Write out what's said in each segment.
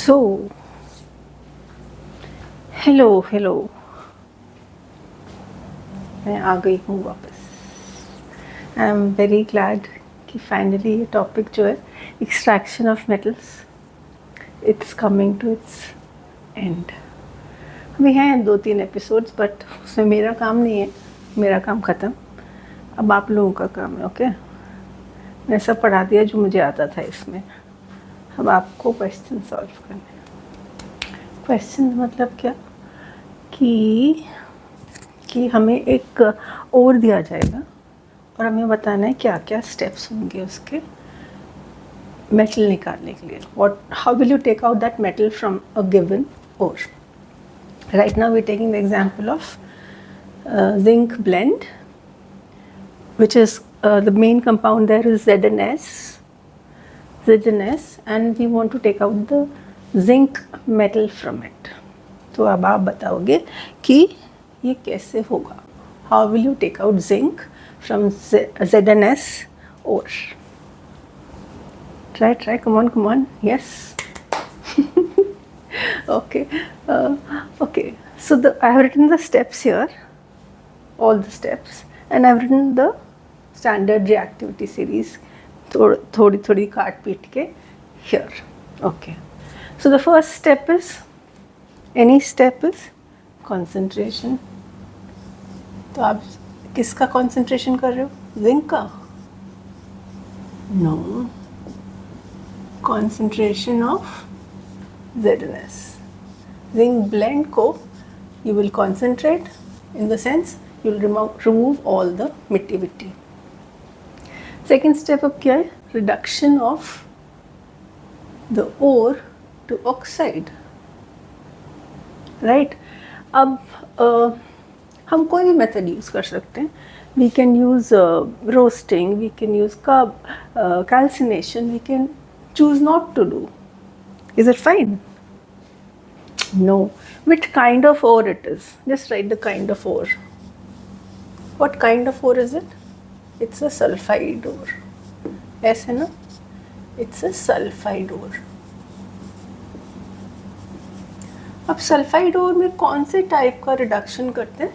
So hello मैं आ गई हूँ वापस। आई एम वेरी ग्लैड कि फाइनली ये टॉपिक जो है extraction of metals it's coming to its end. अभी हैं 2-3 एपिसोड्स बट उसमें मेरा काम नहीं है, मेरा काम ख़त्म। अब आप लोगों का काम है। ओके, मैंने सब पढ़ा दिया जो मुझे आता था इसमें। अब आपको क्वेश्चन सॉल्व करने। क्वेश्चन मतलब क्या कि हमें एक और दिया जाएगा और हमें बताना है क्या क्या स्टेप्स होंगे उसके मेटल निकालने के लिए। How will you take out that metal from a given ore. Right now we taking the example of zinc blend, which is the main compound there is ZnS, and we want to take out the zinc metal from it. तो अब आप बताओगे कि ये कैसे होगा. How will you take out zinc from ZnS ore? Try, come on, yes. Okay, okay. So I have written the steps here, all the steps, and I have written the standard reactivity series, थोड़ी काट पीट के here. Okay. So the first step is, any step is concentration. तो आप किसका concentration कर रहे हो? Zinc का? No. Concentration of ZnS. Zinc blend को you will concentrate, in the sense you will remove all the मिट्टी. Second step अब क्या है? Reduction of the ore to oxide. Right? अब हम कोई भी मेथड यूज़ कर सकते हैं. We can use roasting, we can use calcination, we can choose not to do. Is it fine? No. Which kind of ore it is? Just write the kind of ore. What kind of ore is it? It's a sulfide ore. Yes है ना? It's a sulfide ore. अब sulphide ओर में कौन से type का reduction करते हैं?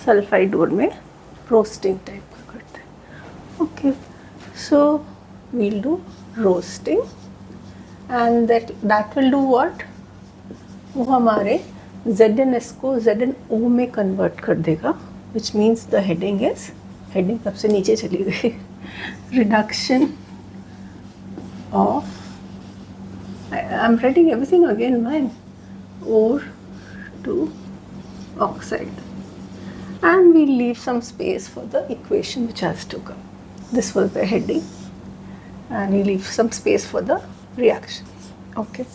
Sulphide ओर में रोस्टिंग टाइप का करते हैं. Okay, so we'll do roasting and that will do what? वो हमारे ZnS को ZnO में कन्वर्ट कर देगा, which means the heading सबसे नीचे चली गई. Reduction of, I'm writing everything again, man. Ore to oxide, and we leave some space for the equation which has to come. This was the heading, and we leave some space for the reaction. Okay,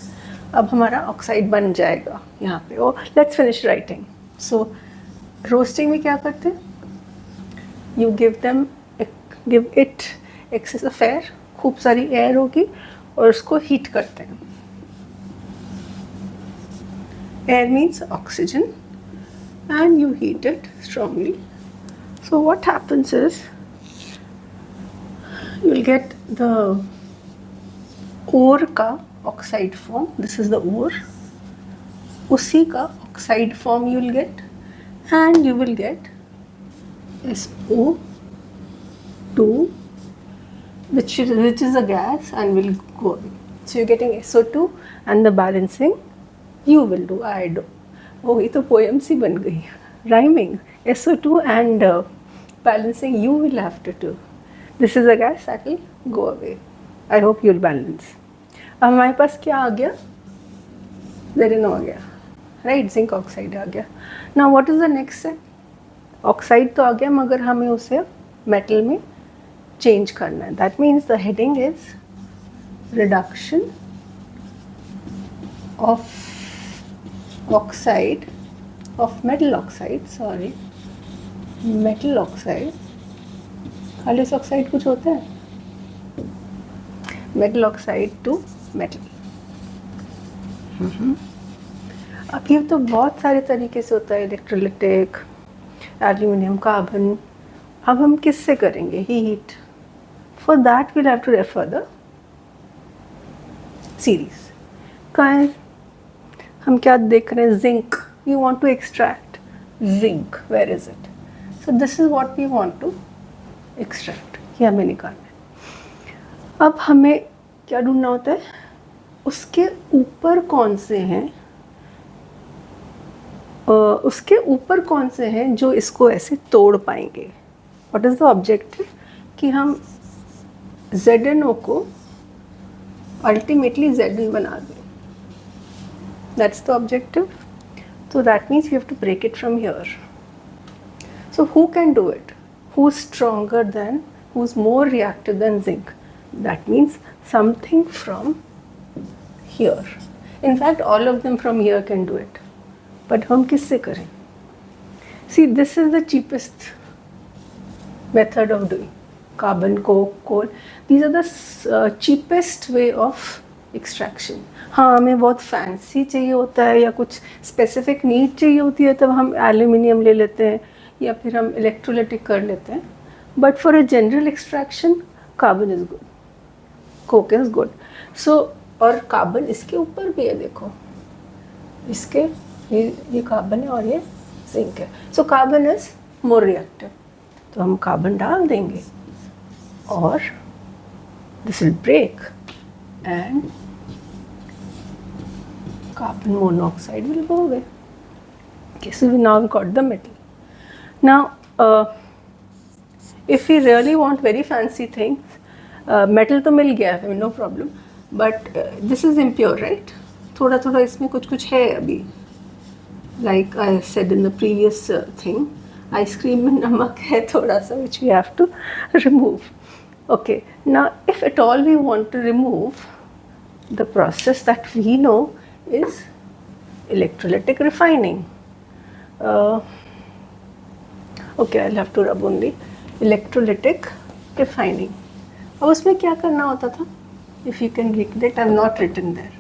अब हमारा oxide बन जाएगा यहाँ पे. Oh let's finish writing. So roasting में क्या करते हैं? You give it excess of air, खूब सारी एयर होगी और उसको हीट करते हैं. Air means oxygen, and you heat it strongly. So what happens is, you will get the ore का oxide form. This is the ore. उसी का oxide form you will get, and you will get SO2, which is a gas and will go away. So you're getting SO2, and the balancing you will do. I do. Oh, ये तो poem सी बन गई. Rhyming. SO2 and balancing you will have to do. This is a gas that will go away. I hope you'll balance. अब हमारे पास क्या आ गया? ZnO आ गया. Right? Zinc oxide आ गया. Now what is the next step? Oxide तो आ गया, मगर हमें उसे metal में change करना है. That means the heading is reduction of oxide of metal oxide. Metal oxide. खाली ऑक्साइड कुछ होता है? metal oxide to metal. अब ये तो बहुत सारे तरीके से होता है. Electrolytic, aluminium, carbon. अब हम किससे करेंगे? Heat. For that we'll have to refer the series. कहाँ है? हम क्या देख रहे हैं? Zinc. We want to extract zinc. Where is it? So this is what we want to extract. ये हमें निकालना है. अब हमें क्या ढूंढना होता है? उसके ऊपर कौन से हैं, उसके ऊपर कौन से हैं जो इसको ऐसे तोड़ पाएंगे. What is the objective? कि हम ZnO को अल्टीमेटली Zn बना दें. That's the objective. So that means we have to break it from here. So who can do it? Who's stronger than, who's more reactive than zinc? That means something from here. In fact, all of them from here can do it. But हम किससे करें? See, this is the cheapest method of doing. Carbon, coke, coal. These are the cheapest way of extraction. हाँ, हमें बहुत fancy चाहिए होता है या कुछ स्पेसिफिक नीड चाहिए होती है, तब हम एल्यूमिनियम ले लेते हैं या फिर हम इलेक्ट्रोलिटिक कर लेते हैं. But for a general extraction carbon is good, coke is good. So और कार्बन इसके ऊपर भी है, देखो इसके ये कार्बन है और ये जिंक है. So carbon is more reactive. तो हम कार्बन डाल देंगे और this will break and carbon monoxide will go away. Okay, so now we got the metal. Now, if we really want very fancy things, metal तो मिल गया है, no problem. But this is impure, right? थोड़ा थोड़ा इसमें कुछ है अभी. Like I said in the previous thing, ice cream में नमक है थोड़ा सा, which we have to remove. Okay, now if at all we want to remove, the process that we know is electrolytic refining. Okay, I'll have to rub on the electrolytic refining. अब उसमें क्या करना होता था? If you can recollect, I've not written there.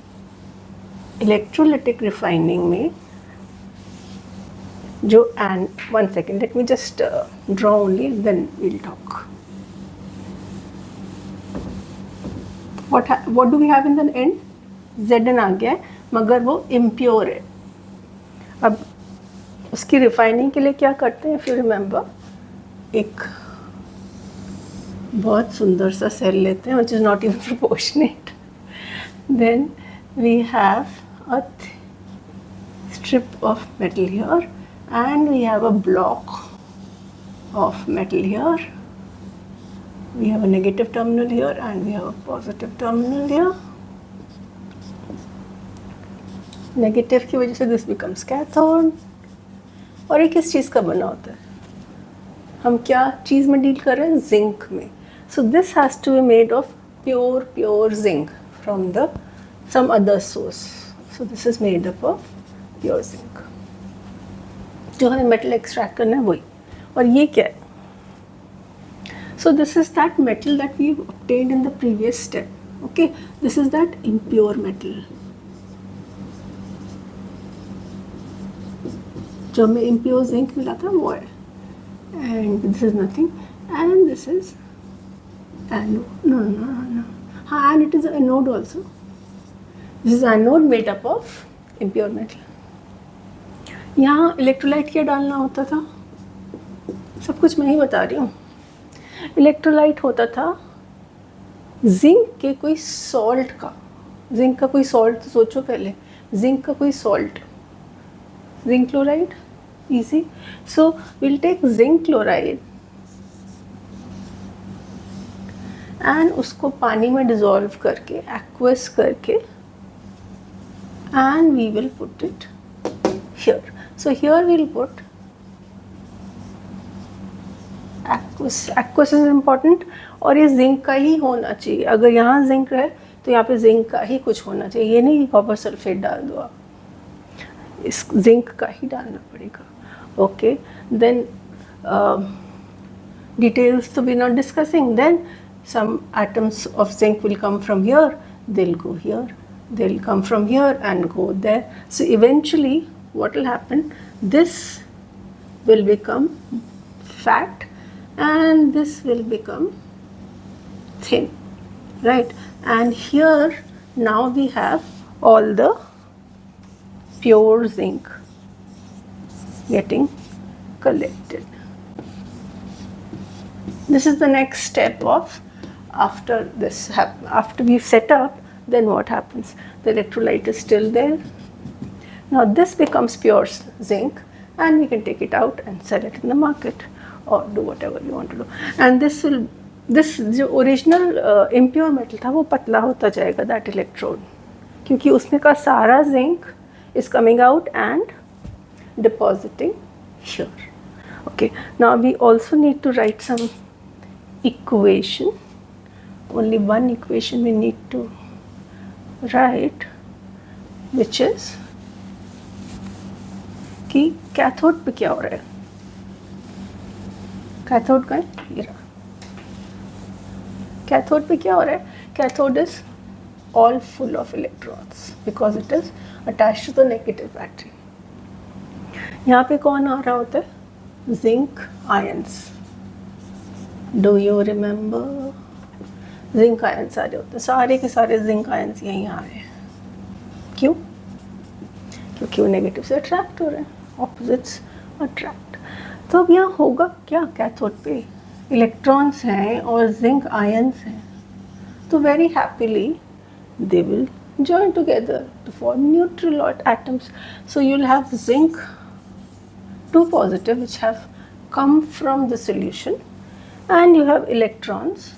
Electrolytic refining में जो and one second, let me just draw only and then we'll talk. What do we have in the end? Zn आ गया है, मगर वो impure है. अब उसकी refining के लिए क्या करते हैं? If you remember, एक बहुत सुंदर सा सेल लेते हैं which is not even proportionate. Then we have a strip of metal here and we have a block of metal here. We have a negative terminal here and we have a positive terminal here. Negative की वजह से this becomes cathode. और ये किस चीज़ का बना होता है? हम क्या चीज़ में डील कर रहे हैं? जिंक में. So this has to be made of pure zinc from some other source. So this is made up of pure zinc. जो हमें मेटल एक्सट्रैक्ट करना है वही. और ये क्या है? So this is that metal that we obtained in the previous step. Okay, this is that impure metal. जो हमें impure zinc मिला था वो है. And this is nothing. And this is anode. No. हाँ, and it is anode also. This is anode made up of impure metal. यहाँ electrolyte क्या डालना होता था? सब कुछ मैं ही बता रही हूँ. इलेक्ट्रोलाइट होता था जिंक के कोई सॉल्ट का. जिंक का कोई सॉल्ट तो सोचो पहले. जिंक का कोई salt, zinc chloride, easy. So will take zinc chloride and उसको पानी में डिजॉल्व करके, एक्वस करके, and we will put it here. So here we will put aqueous is important. और ये जिंक का ही होना चाहिए. अगर यहाँ जिंक रहे तो यहाँ पे जिंक का ही कुछ होना चाहिए. ये नहीं कि कॉपर सल्फेट डाल दो आप, इस जिंक का ही डालना पड़ेगा. ओके, देन डिटेल्स तो we not discussing. Then some atoms of zinc will come from here, they'll go here, they'll come from here and go there. So eventually what will happen, this will become fat and this will become thin, right? And here now we have all the pure zinc getting collected. This is the next step of after we've set up, then what happens? The electrolyte is still there. Now this becomes pure zinc and we can take it out and sell it in the market or do whatever you want to do. And this जो original impure metal था वो पतला होता जाएगा, that electrode, क्योंकि उसमें का सारा zinc is coming out and depositing here. Okay, now we also need to write some equation. Only one equation we need to write, which is कि कैथोड पे क्या हो रहा है. कैथोड का ये रहा. कैथोड पे क्या हो रहा है? Cathode is all full of electrons because it is attached to the negative battery. यहाँ पे कौन आ रहा होता है? Zinc ions. Do you remember? Zinc ions आ रहे होते हैं, सारे के सारे zinc ions यहीं आ रहे हैं. क्यों? क्योंकि वो नेगेटिव से अट्रैक्ट हो रहे हैं, ऑपोजिट्स अट्रैक्ट. तो अब यहाँ होगा क्या? कैथोड पे इलेक्ट्रॉन्स हैं और जिंक आयंस हैं, तो very happily they will join together to form neutral atoms. So you'll have zinc 2 positive which have come from the solution, and you have electrons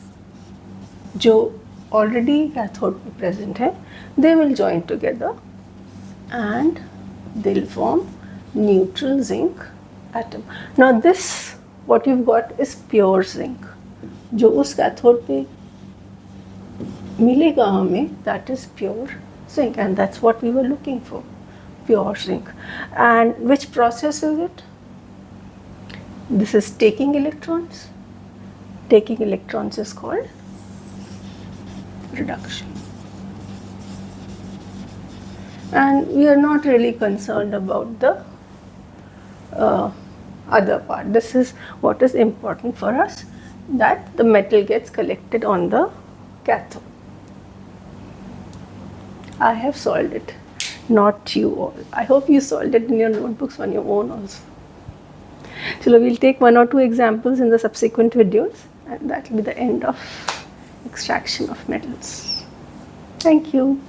जो already cathode पे present है. They will join together and they'll form neutral zinc atom. Now this what you've got is pure zinc. जो उस cathode पे मिलेगा हमें, that is pure zinc, and that's what we were looking for, pure zinc. And which process is it? This is taking electrons. Taking electrons is called reduction. And we are not really concerned about the other part. This is what is important for us, that the metal gets collected on the cathode. I have solved it, not you all. I hope you solved it in your notebooks on your own also. So we'll take 1 or 2 examples in the subsequent videos, and that will be the end of extraction of metals. Thank you.